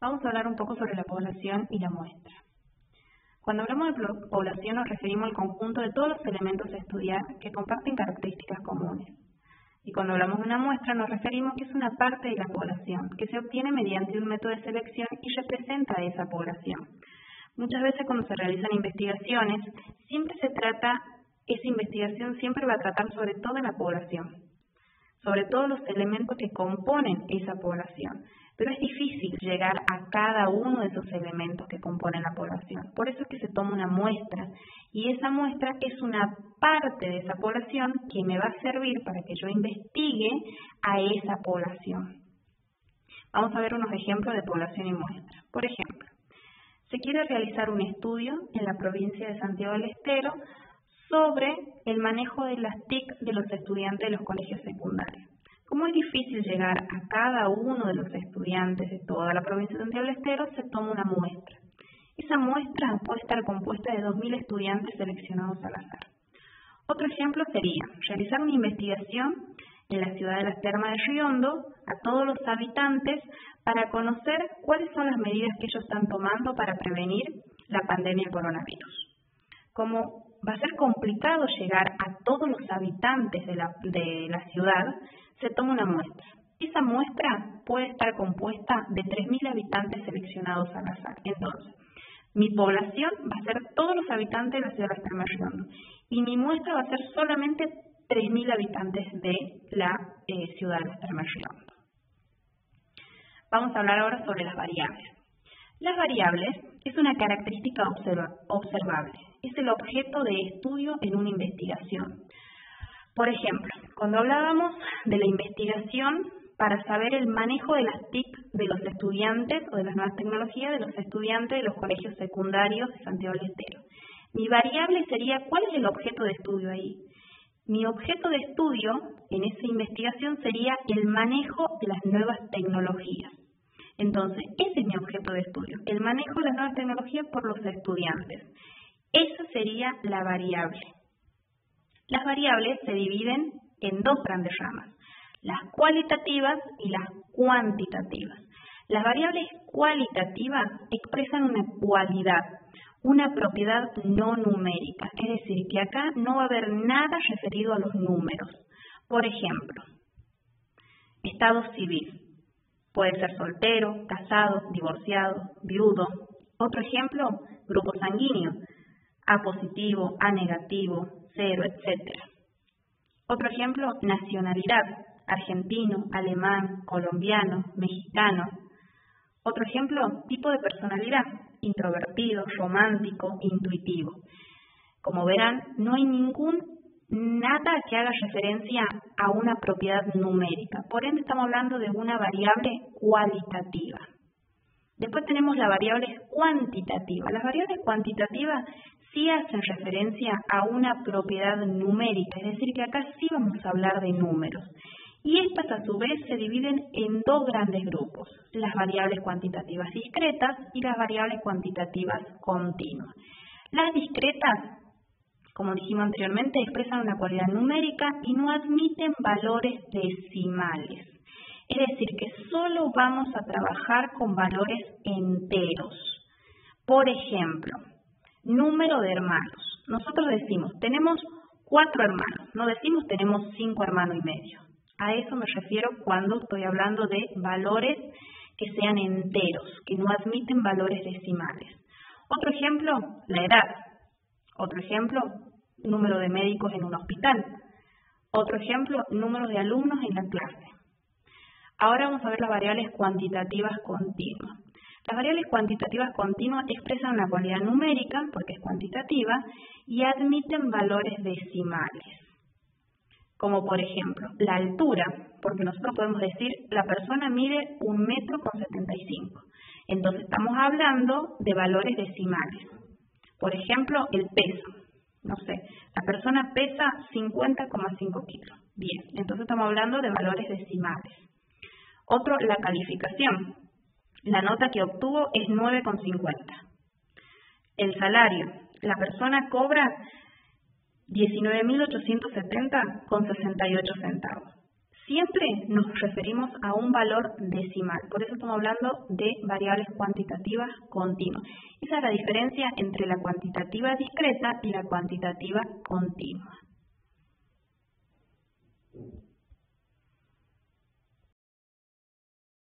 Vamos a hablar un poco sobre la población y la muestra. Cuando hablamos de población nos referimos al conjunto de todos los elementos a estudiar que comparten características comunes. Y cuando hablamos de una muestra nos referimos que es una parte de la población que se obtiene mediante un método de selección y representa a esa población. Muchas veces cuando se realizan investigaciones, esa investigación siempre va a tratar sobre toda la población, sobre todos los elementos que componen esa población. Pero es difícil llegar a cada uno de esos elementos que componen la población. Por eso es que se toma una muestra y esa muestra es una parte de esa población que me va a servir para que yo investigue a esa población. Vamos a ver unos ejemplos de población y muestra. Por ejemplo, se quiere realizar un estudio en la provincia de Santiago del Estero sobre el manejo de las TIC de los estudiantes de los colegios secundarios. Como es difícil llegar a cada uno de los estudiantes de toda la provincia de Santiago del Estero, se toma una muestra. Esa muestra puede estar compuesta de 2.000 estudiantes seleccionados al azar. Otro ejemplo sería realizar una investigación en la ciudad de Las Termas de Río Hondo a todos los habitantes para conocer cuáles son las medidas que ellos están tomando para prevenir la pandemia del coronavirus. Como va a ser complicado llegar a todos los habitantes de la ciudad, se toma una muestra. Esa muestra puede estar compuesta de 3.000 habitantes seleccionados al azar. Entonces, mi población va a ser todos los habitantes de la ciudad de Las Termas de Río Hondo y mi muestra va a ser solamente 3.000 habitantes de la ciudad de Las Termas de Río Hondo. Vamos a hablar ahora sobre las variables. Las variables es una característica observable. Es el objeto de estudio en una investigación. Por ejemplo, cuando hablábamos de la investigación para saber el manejo de las TIC de los estudiantes o de las nuevas tecnologías de los estudiantes de los colegios secundarios de Santiago del Estero. Mi variable sería, ¿cuál es el objeto de estudio ahí? Mi objeto de estudio en esa investigación sería el manejo de las nuevas tecnologías. Entonces, ese es mi objeto de estudio, el manejo de las nuevas tecnologías por los estudiantes. Esa sería la variable. Las variables se dividen en dos grandes ramas, las cualitativas y las cuantitativas. Las variables cualitativas expresan una cualidad, una propiedad no numérica, es decir, que acá no va a haber nada referido a los números. Por ejemplo, estado civil. Puede ser soltero, casado, divorciado, viudo. Otro ejemplo, grupo sanguíneo, A positivo, A negativo, 0, etc. Otro ejemplo, nacionalidad, argentino, alemán, colombiano, mexicano. Otro ejemplo, tipo de personalidad, introvertido, romántico, intuitivo. Como verán, no hay nada que haga referencia a una propiedad numérica. Por ende, estamos hablando de una variable cualitativa. Después tenemos la variable cuantitativa. Las variables cuantitativas sí hacen referencia a una propiedad numérica, es decir, que acá sí vamos a hablar de números. Y estas a su vez se dividen en dos grandes grupos, las variables cuantitativas discretas y las variables cuantitativas continuas. Las discretas, como dijimos anteriormente, expresan una cualidad numérica y no admiten valores decimales. Es decir, que solo vamos a trabajar con valores enteros. Por ejemplo, número de hermanos. Nosotros decimos, tenemos 4 hermanos, no decimos tenemos 5 hermanos y medio. A eso me refiero cuando estoy hablando de valores que sean enteros, que no admiten valores decimales. Otro ejemplo, la edad. Otro ejemplo, número de médicos en un hospital. Otro ejemplo, número de alumnos en la clase. Ahora vamos a ver las variables cuantitativas continuas. Las variables cuantitativas continuas expresan una cualidad numérica, porque es cuantitativa, y admiten valores decimales. Como por ejemplo, la altura, porque nosotros podemos decir, la persona mide 1,75 m. Entonces estamos hablando de valores decimales. Por ejemplo, el peso. No sé, la persona pesa 50,5 kilos. Bien, entonces estamos hablando de valores decimales. Otro, la calificación. La nota que obtuvo es 9,50. El salario. La persona cobra 19.870,68 centavos. siempre nos referimos a un valor decimal. Por eso estamos hablando de variables cuantitativas continuas. Esa es la diferencia entre la cuantitativa discreta y la cuantitativa continua.